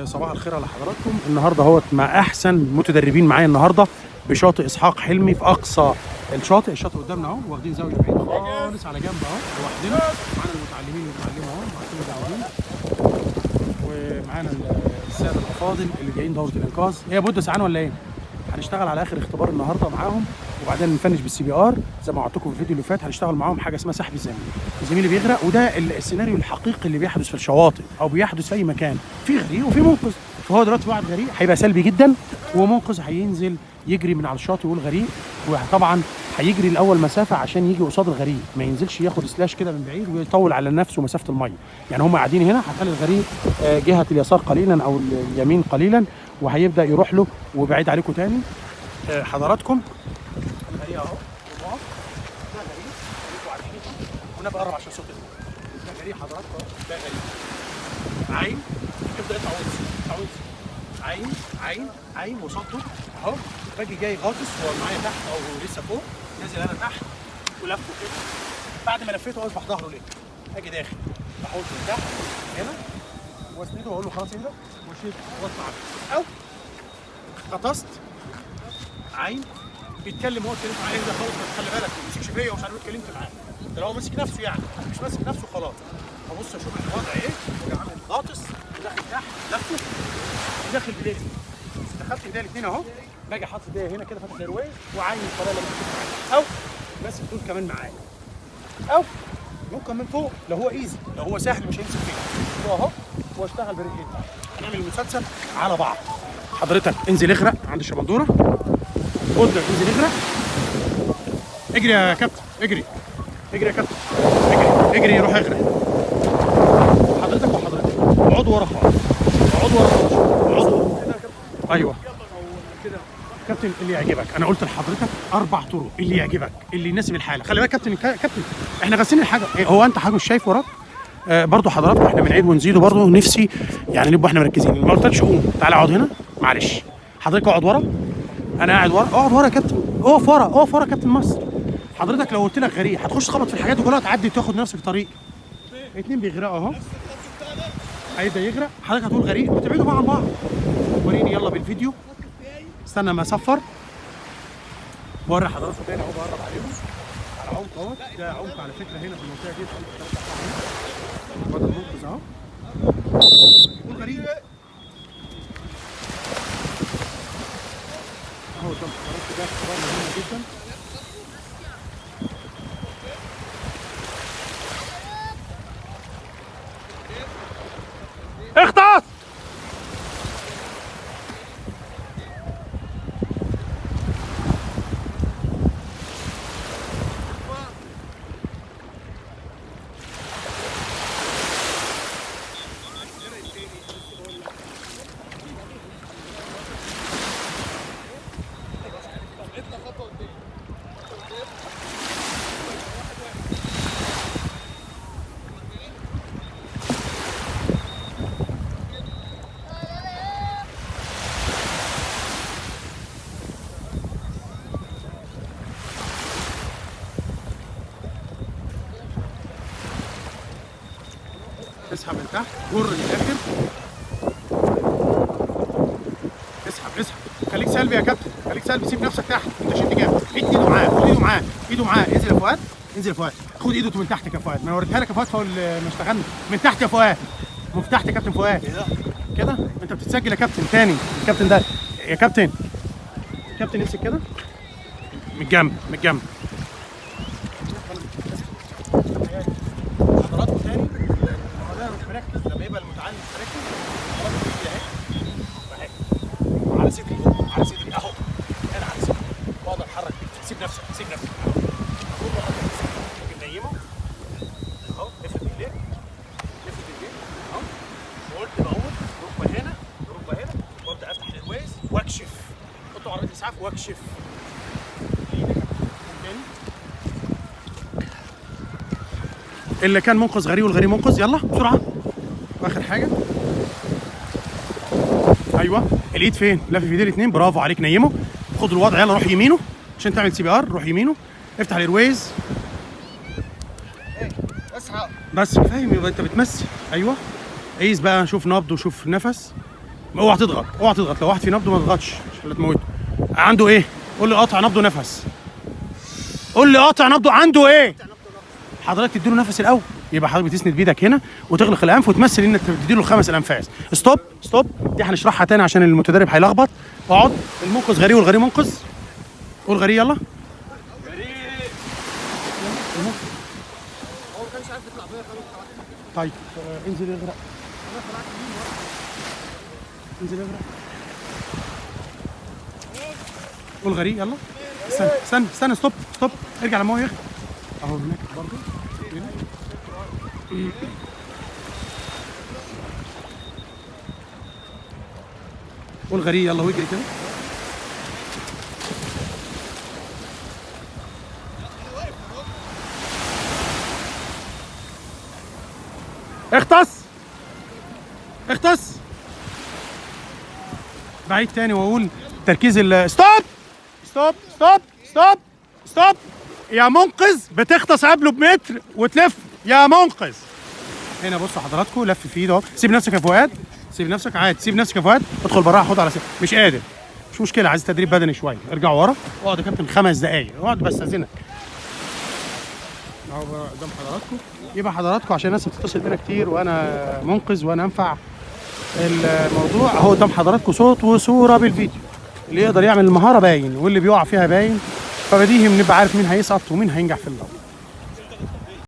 صباح الخير على حضراتكم. النهارده اهوت مع احسن متدربين معايا النهارده بشاطئ اسحاق حلمي في اقصى الشاطئ. الشاطئ قدامنا اهو، واخدين زاويه بعيد خالص على جنب اهو لوحدنا. معانا المتعلمين والمعلمه اهو، معانا ومعانا الساده الافاضل اللي جايين دوره الانقاذ. هي بودة ساعان ولا ايه؟ هنشتغل على اخر اختبار النهارده معاهم، وبعدين نفنش بالسي بي ار زي ما وعدتكم في الفيديو اللي فات. هنشتغل معاهم حاجه اسمها سحب الزميل. الزميل اللي بيغرق، وده السيناريو الحقيقي اللي بيحدث في الشواطئ او بيحدث في اي مكان، في غريق وفي منقذ. فهو دلوقتي واحد غريق هيبقى سلبي جدا، ومنقذ هينزل يجري من على الشاطئ ويقول غريق، وطبعا هيجري الاول مسافه عشان يجي قصاد الغريق، ما ينزلش ياخد سلاش كده من بعيد ويطول على نفسه مسافه الميه. يعني هم قاعدين هنا، هتخلي الغريق جهه اليسار قليلا او اليمين قليلا، وهيبدا يروح له وبعيد عليكم تاني. حضراتكم الغريق اهو، ده غريق انتوا عارفينه، وانا بقرب عشان صوت ده غريق حضراتكم اهو، ده غريق. عين ابدا اطلع وانزل عين عين عين وصلته اهو. باجي جاي غاطس، هو معايا تحت او لسه فوق، نازل انا تحت ولفه كده. بعد ما لفيته اصبح ظهره ليه، اجي داخل بحوش من تحت هنا واسنده واقول له خلاص اهدى واشيل واطلع، او غطست عين بيتكلم هو اتكلمت معاه ده خالص، بس خلي بالك ما تمسكش فيا ومش عارف اتكلمت معاه. ده لو ماسك نفسه يعني، مش ماسك نفسه خلاص. ابص اشوف الوضع ايه، واجي عامل غاطس وداخل تحت لفه وداخل بدايه. دخلت ايديا الاثنين اهو، باجي حاطط ايديا هنا كده فاتح الروايه وعين الطريقه اللي معايا، او ماسك دول كمان معايا، او ممكن من فوق لو هو ايزي، لو هو سهل مش هيمسك فيه هو اهو، واشتغل برجلين. نعمل المسلسل على بعض. حضرتك انزل اغرق عند الشبندوره، قدرك انزل اغرق، اجري يا كابتن، اجري يا كابتن، اجري روح اغرق. حضرتك اقعدوا ورا خالص، اقعدوا ايوه كابتن اللي يعجبك. انا قلت لحضرتك 4 طرق اللي يعجبك، اللي يناسب الحاله. خلي بالك كابتن احنا غاسلين الحاجه. هو انت حاجه مش شايف وراك؟ برضه حضراتكم احنا بنعيد ونزيد، برضه نفسي يعني نبقى احنا مركزين. ما قلتلكش قوم تعالى اقعد هنا، معلش حضرتك اقعد ورا، انا قاعد ورا. اقعد ورا يا كابتن، اقف ورا كابتن مصر. حضرتك لو قلت لك غريق هتخش تخبط في الحاجات دي كلها، تعدي تاخد نفسك طريق. 2 بيغرقوا اهو، هيبدا يغرق، حضرتك هتقول غريق وتبعدوا بقى عن بعض. وريني يلا بالفيديو، استنى ما اصفر. بوري حضراتكم تاني اهو، بقرب عليهم على عمق اهو. ده عمق على فكره هنا في المنطقه دي، بدل المنقذ اهو. يقول غريب اهو قدام حضراتكم، ده اختبار مهم جدا. اختص اسحب من تحت، جر للاخر، اسحب خليك سلبي يا كابتن، خليك سلبي، سيب نفسك تحت، انت شد جامد. ايده معاه انزل يا فؤاد، خد ايده من تحتك يا فؤاد. ما انا وريتها لك يا فؤاد فوق ما اشتغلنا من تحت يا فؤاد، من تحت يا كابتن فؤاد كده. انت بتتسجل يا كابتن تاني، الكابتن ده يا كابتن، امسك كده من الجنب. حضراتكم تاني، هو ده مش مركز. لما يبقى المتعلم مركز حضراتكم تيجي اهي على صدري اهو، انا على صدري واقدر اتحرك بيه. سيب نفسك اقول له ممكن نيمه اهو، افرد رجليك اهو، وقلت بقول ركبه هنا وابدا افتح الروايز واكشف، احطه على رجل الاسعاف واكشف. اللي كان منقذ غريق والغريق منقذ، يلا بسرعه. واخر حاجه ايوه، الايد فين؟ لافف ايديه الاثنين، برافو عليك. نيمه، خد الوضع، يلا روح يمينه عشان تعمل سي بي ار. روح يمينه، افتح الايرويز اسحب بس. فاهم؟ يبقى انت بتمثل. ايوه، قيس بقى، شوف نبض وشوف نفس. اوعى تضغط اوعى تضغط، لو واحد في نبضه ما تضغطش عشان لا تموته. عنده ايه؟ قول لي قاطع نبضه نفس. قول لي قاطع نبضه عنده ايه؟ حضرتك تديله نفس الاول، يبقى حضرتك بتسند بايدك هنا وتغلق الانف وتمثل انك تديله الخمس الانفاس. ستوب ستوب، دي هنشرحها تاني عشان المتدرب هيلخبط. اقعد. المنقذ غريب والغريب منقذ. قول غريب يلا. طيب انزل اغرق. انزل اغرق. قول غريب يلا. استنى استنى استنى، ستوب ستوب، ارجع لما هو يغرق. اهو هناك برضه. قول غريب يلا واجري كده. اختص اختص. بعيد تاني واقول تركيز ستوب ستوب ستوب ستوب ستوب. يا منقذ بتغطس قبله بمتر وتلف يا منقذ. هنا بصوا حضراتكم، لف في ايده اهو. سيب نفسك يا فؤاد، سيب نفسك عادي، سيب نفسك يا فؤاد. ادخل براها، خد على سيب. مش قادر مش مشكله، عايز تدريب بدني شويه. ارجعوا ورا، اقعد يا كابتن 5 دقايق، اقعد بستاذنك. اهو قدام حضراتكم. يبقى حضراتكم عشان الناس بتتصل بينا كتير وانا منقذ وانا انفع الموضوع، اهو قدام حضراتكم صوت وصوره بالفيديو. اللي يقدر يعمل المهاره باين واللي بيقع فيها باين، فبديهي بنبقى عارف مين هيسقط ومين هينجح في اللعبه.